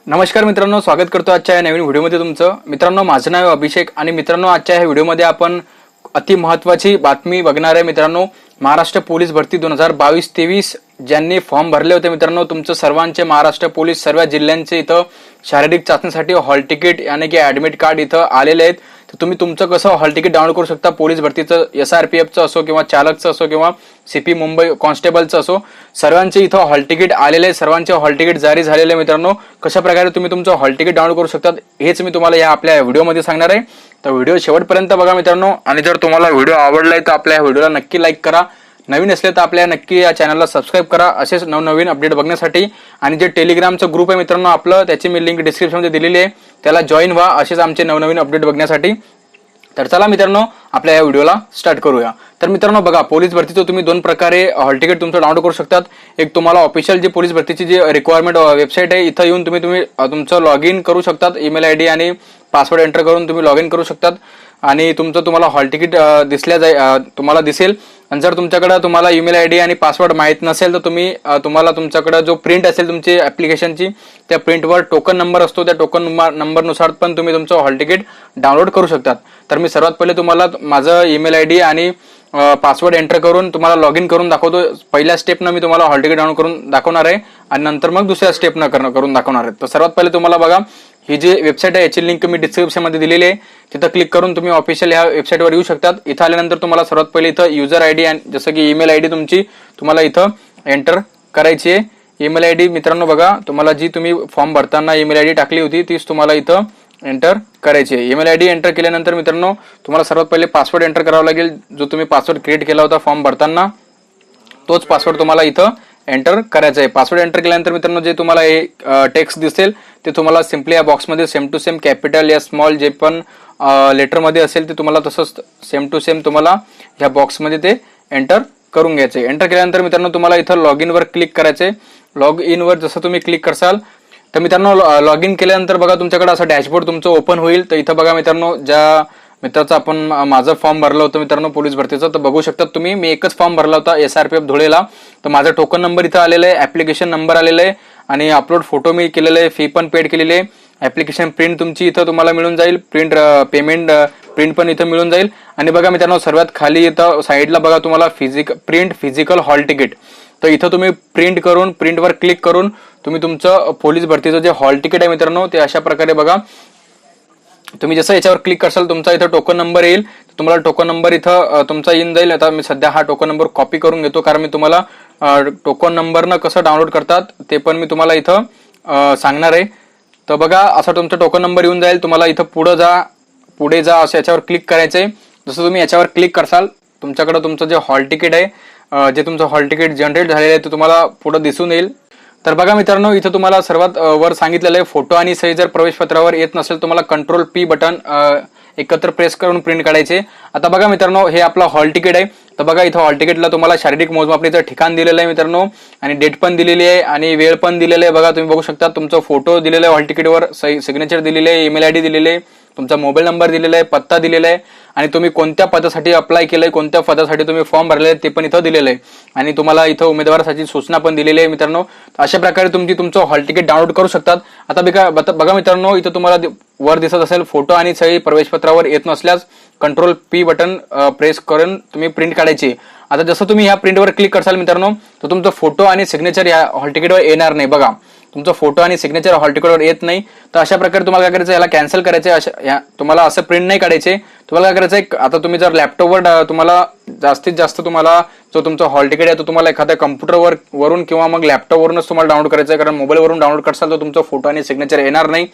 नमस्कार मित्रांनो, स्वागत करतो आजच्या या नवीन व्हिडिओमध्ये तुमचं। मित्रांनो, माझं नाव अभिषेक आणि मित्रांनो आजच्या या व्हिडिओमध्ये आपण अति महत्त्वाची बातमी बघणार आहे। मित्रांनो, महाराष्ट्र पोलीस भरती 2022-23 ज्यांनी फॉर्म भरले होते मित्रांनो, तुमचं सर्वांचे महाराष्ट्र पोलीस सर्व जिल्ह्यांचे इथं शारीरिक चाचणीसाठी हॉल तिकीट यानी की ऍडमिट कार्ड इथं आलेले आहेत। तर तुम्ही तुमचं कसं हॉल तिकीट डाउनलोड करू शकता, पोलीस भरतीचं SRPFचं असो किंवा चालकचं असो किंवा CP मुंबई कॉन्स्टेबलचं असो, सर्वांचे इथं हॉल तिकीट आलेले आहे, सर्वांचे हॉल तिकीट जारी झालेले मित्रांनो। कशा प्रकारे तुम्ही तुमचं हॉल तिकीट डाउनलोड करू शकता हेच मी तुम्हाला या आपल्या व्हिडिओमध्ये सांगणार आहे। तर व्हिडिओ शेवटपर्यंत बघा मित्रांनो, आणि जर तुम्हाला व्हिडिओ आवडलाय तर आपल्या व्हिडिओला नक्की लाईक करा, नवीन असले तर आपल्या नक्की या चॅनलला सबस्क्राइब करा असेच नवनवीन अपडेट बघण्यासाठी। आणि जे टेलिग्रामचं ग्रुप आहे मित्रांनो आपलं, त्याची मी लिंक डिस्क्रिप्शनमध्ये दिलेली आहे, त्याला जॉईन व्हा असेच आमचे नवनवीन अपडेट बघण्यासाठी। तर चला मित्रांनो, आपल्या या व्हिडिओला स्टार्ट करूया। तर मित्रांनो बघा, पोलीस भरतीचं तुम्ही दोन प्रकारे हॉल तिकीट तुमचं डाउनलोड करू शकतात। एक तुम्हाला ऑफिशियल जी पोलीस भरतीची जी रिक्वायरमेंट वेबसाईट आहे, इथं येऊन तुम्ही तुमचं लॉग इन करू शकतात, ईमेल ID आणि पासवर्ड एंटर करून तुम्ही लॉग इन करू शकतात आणि तुम्हाला हॉल तिकीट तुम्हाला दिसेल। आणि जर तुम्हाला ईमेल ID आणि पासवर्ड माहित नसेल तर तुम्हाला तुमच्याकडे जो प्रिंट असेल तुमची ऍप्लिकेशनची, त्या प्रिंटवर टोकन नंबर असतो, त्या टोकन नंबरनुसार पण तुम्ही तुमचं हॉल तिकीट डाउनलोड करू शकतात। तर मी सर्वात पहिले तुम्हाला माझं ईमेल ID आणि पासवर्ड एंटर करून तुम्हाला लॉग इन करून दाखवतो। पहिल्या स्टेपनं मी तुम्हाला हॉल तिकीट डाउनलोड करून दाखवणार आहे आणि नंतर मग दुसऱ्या स्टेपनं करून दाखवणार आहे। तर सर्वात पहिले तुम्हाला बघा, ही जी वेबसाईट आहे याची लिंक मी डिस्क्रिप्शन मध्ये दिलेली आहे, तिथं क्लिक करून तुम्ही ऑफिशियल ह्या वेबसाईटवर येऊ शकतात। इथं आल्यानंतर तुम्हाला सर्वात पहिले इथं युजर ID आणि जसं की ईमेल ID तुमची तुम्हाला इथं एंटर करायची आहे। ईमेल ID मित्रांनो बघा, तुम्हाला जी तुम्ही फॉर्म भरताना ईमेल ID टाकली होती तीच तुम्हाला इथं एंटर करायची आहे। ईमेल ID एंटर केल्यानंतर मित्रांनो तुम्हाला सर्वात पहिले पासवर्ड एंटर करावा लागेल, जो तुम्ही पासवर्ड क्रिएट केला होता फॉर्म भरताना तोच पासवर्ड तुम्हाला इथं एंटर करायचा आहे। पासवर्ड एंटर केल्यानंतर मित्रांनो जे तुम्हाला हे टेक्स्ट दिसेल ते तुम्हाला सिम्पली या बॉक्समध्ये सेम टू सेम कॅपिटल या स्मॉल जे पण लेटरमध्ये असेल ते तुम्हाला तसंच सेम टू सेम तुम्हाला ह्या बॉक्समध्ये ते एंटर करून घ्यायचे। एंटर केल्यानंतर मित्रांनो तुम्हाला इथं लॉग इन वर क्लिक करायचे। लॉग इन वर जसं तुम्ही क्लिक करसाल तर मित्रांनो लॉग इन केल्यानंतर बघा तुमच्याकडे असं डॅशबोर्ड तुमचं ओपन होईल। तर इथं बघा मित्रांनो, ज्या मित्राचा आपण माझं फॉर्म भरलं होतं मित्रांनो पोलीस भरतीचं, तर बघू शकता तुम्ही, मी एकच फॉर्म भरला होता SRPF धुळेला। तर माझा टोकन नंबर इथं आलेला आहे, ऍप्लिकेशन नंबर आलेला आहे आणि अपलोड फोटो मी केलेला आहे, फी पण पेड केलेली आहे। ऍप्लिकेशन प्रिंट तुमची इथं तुम्हाला मिळून जाईल, पेमेंट प्रिंट पण इथं मिळून जाईल। आणि बघा मित्रांनो सर्वात खाली इथं साईडला बघा तुम्हाला फिजिकल हॉल तिकीट, तर इथं तुम्ही प्रिंटवर क्लिक करून तुम्ही तुमचं पोलीस भरतीचं जे हॉल तिकीट आहे मित्रांनो ते अशा प्रकारे बघा, तुम्ही जसं याच्यावर क्लिक करसाल तुमचा इथं टोकन नंबर येईल, तुम्हाला टोकन नंबर इथं तुमचा येऊन जाईल। आता मी सध्या हा टोकन नंबर कॉपी करून घेतो, कारण मी तुम्हाला टोकन नंबरनं कसं डाउनलोड करतात ते पण मी तुम्हाला इथं सांगणार आहे। तर बघा, असा तुमचा टोकन नंबर येऊन जाईल, तुम्हाला इथं पुढे जा असं याच्यावर क्लिक करायचंय। जसं तुम्ही याच्यावर क्लिक करसाल तुमच्याकडे तुमचं जे हॉल तिकीट आहे, जे तुमचं हॉल तिकीट जनरेट झालेलं आहे ते तुम्हाला पुढे दिसून येईल। तर बघा मित्रांनो, इथं तुम्हाला सर्वात वर सांगितलेलं आहे, फोटो आणि सही जर प्रवेश पत्रावर येत नसेल तुम्हाला Ctrl+P बटन एकत्र प्रेस करून प्रिंट काढायचे। आता बघा मित्रांनो, हे आपलं हॉल तिकीट आहे। तर बघा इथं हॉल तिकीटला तुम्हाला शारीरिक मोजमापणीचं ठिकाण दिलेलं आहे मित्रांनो, आणि डेट पण दिलेली आहे आणि वेळ पण दिलेली आहे। बघा तुम्ही बघू शकता, तुमचं फोटो दिलेला आहे हॉल तिकीटवर, सिग्नेचर दिलेली आहे, ईमेल ID दिलेली आहे, तुमचा मोबाईल नंबर दिलेला आहे, पत्ता दिलेला आहे आणि तुम्ही कोणत्या पदासाठी अप्लाय केलंय, कोणत्या पदासाठी तुम्ही फॉर्म भरले ते पण इथं दिलेलं आहे आणि तुम्हाला इथं उमेदवारासाठी सूचना पण दिलेली आहे मित्रांनो। अशा प्रकारे तुमचं हॉल तिकीट डाउनलोड करू शकतात। आता बघा मित्रांनो, इथं तुम्हाला वर दिसत असेल फोटो आणि सही प्रवेशपत्रावर येत नसल्यास Ctrl+P बटन प्रेस करून तुम्ही प्रिंट काढायची। आता जसं तुम्ही ह्या प्रिंटवर क्लिक करसाल मित्रांनो तर तुमचा फोटो आणि सिग्नेचर या हॉल तिकीटवर येणार नाही। बघा, तुमचा फोटो आणि सिग्नेचर हॉल तिकीटवर येत नाही। तर अशा प्रकारे तुम्हाला काय करायचं, याला कॅन्सल करायचं, तुम्हाला असं प्रिंट नाही काढायचे। तुम्हाला काय करायचं, आता तुम्ही जर लॅपटॉपवर तुम्हाला जास्तीत जास्त तुम्हाला जो तुमचा हॉल तिकीट आहे तो तुम्हाला एखाद्या कम्प्युटरवर वरून किंवा मग लॅपटॉपवरूनच तुम्हाला डाउनलोड करायचं आहे, कारण मोबाईलवरून डाउनलोड करसाल तर तुमचा फोटो आणि सिग्नेचर येणार नाही।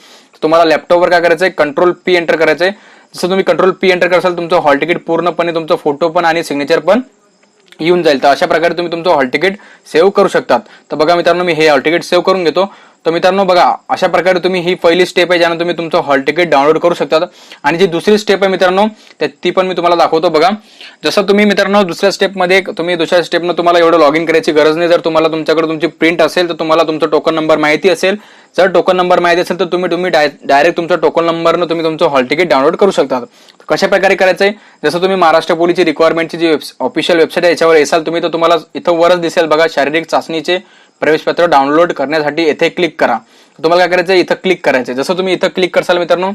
तुम्हाला लॅपटॉपवर काय करायचंय, Ctrl+P एंटर करायचंय। जसं तुम्ही Ctrl+P एंटर करसाल तुमचं हॉल तिकीट पूर्णपणे तुमचा फोटो पण आणि सिग्नेचर पण येऊन जाईल। तर अशा प्रकारे तुम्ही तुमचं हॉल तिकीट सेव्ह करू शकतात। तर बघा मित्रांनो, मी हे हॉल तिकीट सेव्ह करून घेतो। तर मित्रांनो बघा, अशा प्रकारे तुम्ही ही पहिली स्टेप आहे ज्यानं तुम्ही तुमचं हॉल तिकीट डाउनलोड करू शकतात। आणि जी दुसरी स्टेप आहे मित्रांनो ती पण मी तुम्हाला दाखवतो। बघा, जसं तुम्ही मित्रांनो दुसऱ्या स्टेपनं तुम्हाला एवढं लॉग इन करायची गरज नाही। जर तुम्हाला तुमच्याकडे तुमची प्रिंट असेल तर तुम्हाला तुमचा टोकन नंबर माहिती असेल, जर टोकन नंबर माहिती असेल तर तुम्ही डायरेक्ट तुमच्या टोकन नंबरनं तुम्ही तुमचं हॉल तिकीट डाउनलोड करू शकता। कशा प्रकारे करायचंय, जसं तुम्ही महाराष्ट्र पोलीसची रिक्वायरमेंटची जी ऑफिशियल वेबसाईट आहे याच्यावर येसाल तुम्ही, तर तुम्हाला इथं वरच दिसेल बघा, शारीरिक चाचणीचे प्रवेशपत्र डाउनलोड करण्यासाठी येथे क्लिक करा। तुम्हाला काय करायचं, इथं क्लिक करायचं. जसं तुम्ही इथं क्लिक करसाल मित्रांनो,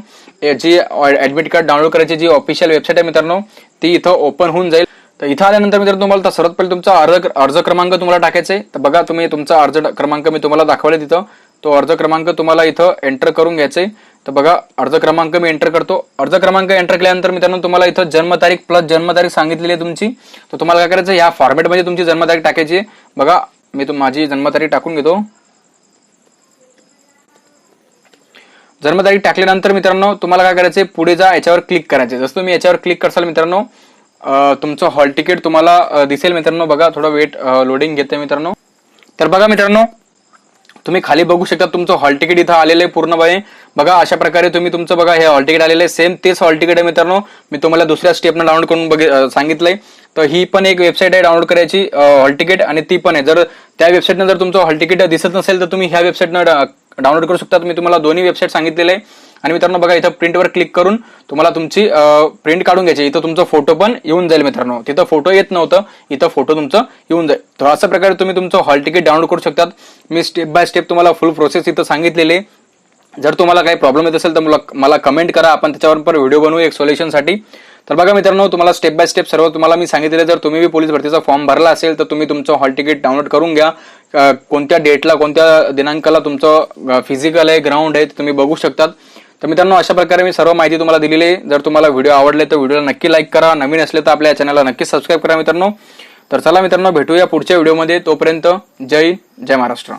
जी ऍडमिट कार्ड डाउनलोड करायची जी ऑफिशियल वेबसाईट आहे मित्रांनो, ती इथं ओपन होऊन जाईल. तर इथं आल्यानंतर मित्रांनो तुम्हाला सर्वात पहिले तुमचा अर्ज क्रमांक तुम्हाला टाकायचा आहे. तर बघा तुम्ही तुमचा अर्ज क्रमांक मी तुम्हाला दाखवले तिथं, तो अर्ज क्रमांक तुम्हाला इथं एंटर करून घ्यायचा आहे. तर बघा अर्ज क्रमांक मी एंटर करतो. अर्ज क्रमांक एंटर केल्यानंतर मित्रांनो तुम्हाला इथं जन्मतारीख प्लस जन्मतारीख सांगितलेली आहे तुमची. तर तुम्हाला काय करायचं, या फॉर्मॅटमध्ये तुमची जन्मतारीख टाकायची आहे. बघा मी माझी जन्मतारीख टाकून घेतो. जन्मतारीख टाकल्यानंतर मित्रांनो तुम्हाला काय करायचंय, पुढे जा, याच्यावर क्लिक करायचे. जसं तुम्ही याच्यावर क्लिक करसाल मित्रांनो तुमचं हॉल तिकीट तुम्हाला दिसेल मित्रांनो. बघा थोडं वेट लोडिंग घेते मित्रांनो. तर बघा मित्रांनो तुम्ही खाली बघू शकता तुमचं हॉल तिकीट इथं आलेलं आहे पूर्णपणे. बघा अशा प्रकारे तुम्ही तुमचं बघा हे हॉल तिकीट आलेलं आहे. सेम तेच हॉल तिकीट आहे मित्रांनो, मी तुम्हाला दुसऱ्या स्टेपनं डाउनलोड करून सांगितलंय. तर ही पण एक वेबसाईट आहे डाउनलोड करायची हॉल तिकीट, आणि ती पण आहे. जर त्या वेबसाईटनं जर तुमचं हॉल तिकीट दिसत नसेल तर तुम्ही ह्या वेबसाईटनं डाउनलोड करू शकता. मी तुम्हाला दोन्ही वेबसाईट सांगितलेले आहे. आणि मित्रांनो बघा इथं प्रिंटवर क्लिक करून तुम्हाला तुमची प्रिंट काढून घ्यायची. इथं तुमचा फोटो पण येऊन जाईल मित्रांनो. तिथं फोटो येत नव्हतं, इथं फोटो तुमचं येऊन जाईल. तर अशा प्रकारे तुम्ही तुमचं हॉल तिकीट डाउनलोड करू शकतात. मी स्टेप बाय स्टेप तुम्हाला फुल प्रोसेस इथं सांगितलेली आहे. जर तुम्हाला काही प्रॉब्लेम येत असेल तर मला कमेंट करा, आपण त्याच्यावर पण व्हिडिओ बनवू एक सोल्युशनसाठी. तर बघा मित्रांनो तुम्हाला स्टेप बाय स्टेप सर्व तुम्हाला मी सांगितलेलं. जर तुम्ही पोलीस भरतीचा फॉर्म भरला असेल तर तुम्ही तुमचं हॉल तिकीट डाउनलोड करून घ्या. कोणत्या डेटला कोणत्या दिनांकाला तुमचं फिजिकल आहे, ग्राउंड आहे, तुम्ही बघू शकतात. तर मित्रांनो अशा प्रकारे मी सर्व माहिती तुम्हाला दिलेली आहे. जर तुम्हाला व्हिडिओ आवडले तर व्हिडिओला नक्की लाईक करा. नवीन असले तर आपल्या चॅनलला नक्की सबस्क्राईब करा मित्रांनो. तर चला मित्रांनो भेटूया पुढच्या व्हिडिओमध्ये. तोपर्यंत जय महाराष्ट्र.